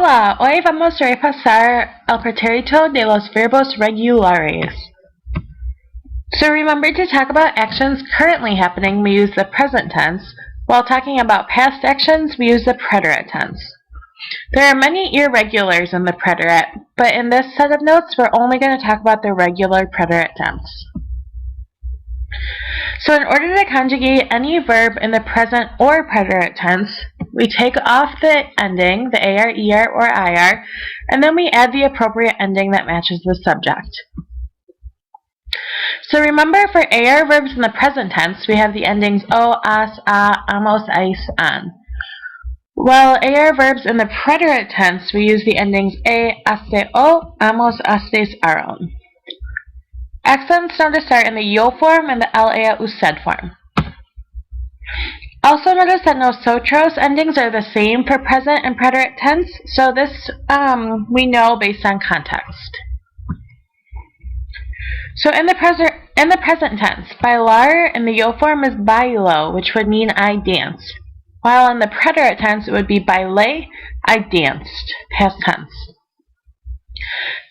Hola, hoy vamos a repasar el pretérito de los verbos regulares. So remember to talk about actions currently happening, we use the present tense. While talking about past actions, we use the preterite tense. There are many irregulars in the preterite, but in this set of notes, we're only going to talk about the regular preterite tense. So in order to conjugate any verb in the present or preterite tense, we take off the ending, the AR, ER, or IR, and then we add the appropriate ending that matches the subject. So remember, for AR verbs in the present tense, we have the endings o, as, a, amos, ais, an. While AR verbs in the preterite tense, we use the endings a, aste, o, amos, astes, aron. Accents notice are in the yo form and the la, usted form. Also notice that nosotros endings are the same for present and preterite tense, so this we know based on context. So in the present tense, bailar in the yo form is bailo, which would mean I danced. While in the preterite tense, it would be bailé, I danced, past tense.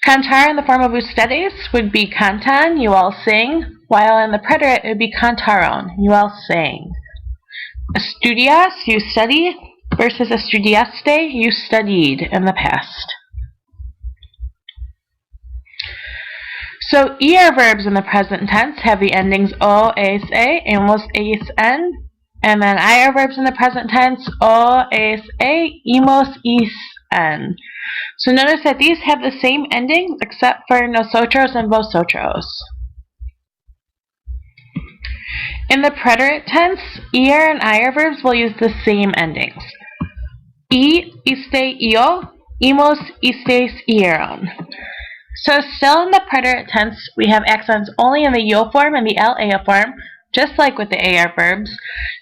Cantar in the form of ustedes would be cantan, you all sing, while in the preterite it would be cantaron, you all sang. Estudias, you study, versus estudiaste, you studied in the past. So ER verbs in the present tense have the endings o, es, a, amos, es, en, and then IR verbs in the present tense o, es, a, imos, is, en. So notice that these have the same endings except for nosotros and vosotros. In the preterite tense, ER and IR verbs will use the same endings. Iste, io, imos, istes, ieron. So still in the preterite tense, we have accents only in the yo form and the la form, just like with the AR verbs,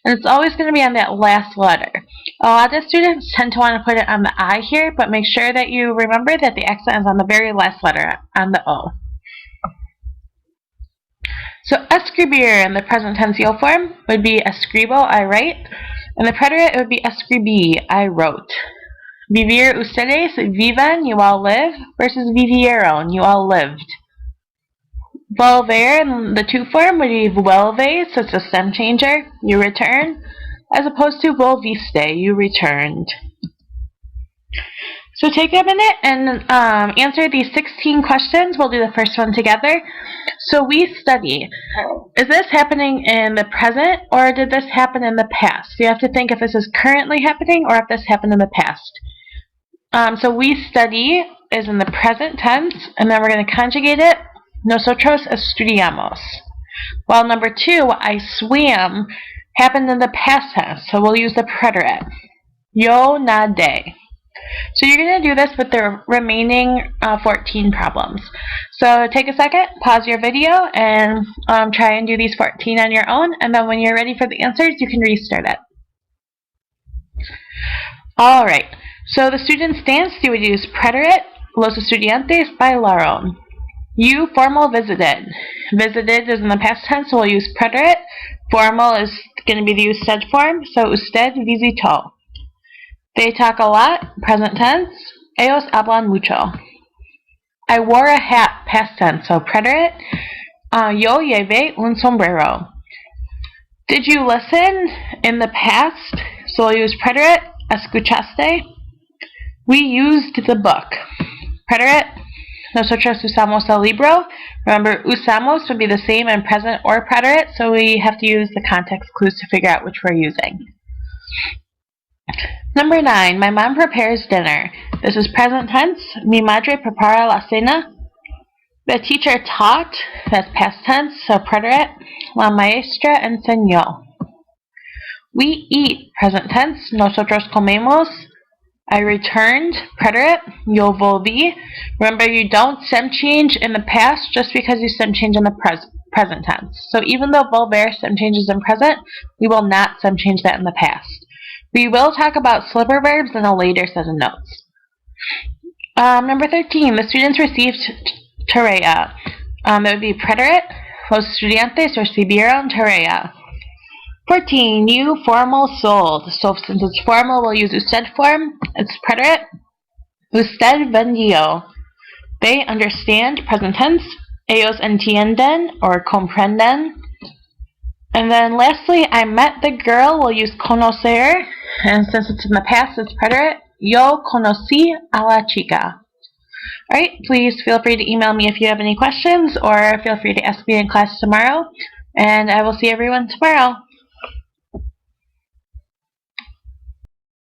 and it's always going to be on that last letter. A lot of students tend to want to put it on the I here, but make sure that you remember that the accent is on the very last letter, on the O. So escribir in the present tense yo form would be escribo, I write. In the preterite, it would be escribí, I wrote. Vivir ustedes, vivan, you all live, versus vivieron, you all lived. Volver in the to form would be vuelve, so it's a stem changer, you return, as opposed to volviste, you returned. So take a minute and answer these 16 questions. We'll do the first one together. So we study. Is this happening in the present or did this happen in the past? You have to think if this is currently happening or if this happened in the past. So we study is in the present tense, and then we're going to conjugate it. Nosotros estudiamos. While number 2, I swam, happened in the past tense, so we'll use the preterite. Yo nadé. So you're going to do this with the remaining 14 problems. So take a second, pause your video, and try and do these 14 on your own, and then when you're ready for the answers, you can restart it. Alright, so the students danced, you would use preterite. Los estudiantes bailaron. You formal visited. Visited is in the past tense, so we'll use preterite. Formal is going to be the usted form, so usted visitó. They talk a lot, present tense. Ellos hablan mucho. I wore a hat, past tense, so preterite. Yo llevé un sombrero. Did you listen in the past? So we'll use preterite. Escuchaste. We used the book. Preterite. Nosotros usamos el libro. Remember, usamos would be the same in present or preterite, so we have to use the context clues to figure out which we're using. Number 9, my mom prepares dinner. This is present tense. Mi madre prepara la cena. The teacher taught. That's past tense, so preterite. La maestra enseñó. We eat, present tense. Nosotros comemos. I returned, preterite. Yo volví. Remember, you don't stem change in the past just because you stem change in the present tense. So even though volver stem changes in present, we will not stem change that in the past. We will talk about slipper verbs in a later set of notes. Number 13, the students received tarea. That would be preterite. Los estudiantes recibieron tarea. 14, you formal sold. So since it's formal, we'll use usted form. It's preterite. Usted vendió. They understand, present tense. Ellos entienden or comprenden. And then lastly, I met the girl. We'll use conocer. And since it's in the past, it's preterite. Yo conocí a la chica. Alright, please feel free to email me if you have any questions, or feel free to ask me in class tomorrow. And I will see everyone tomorrow.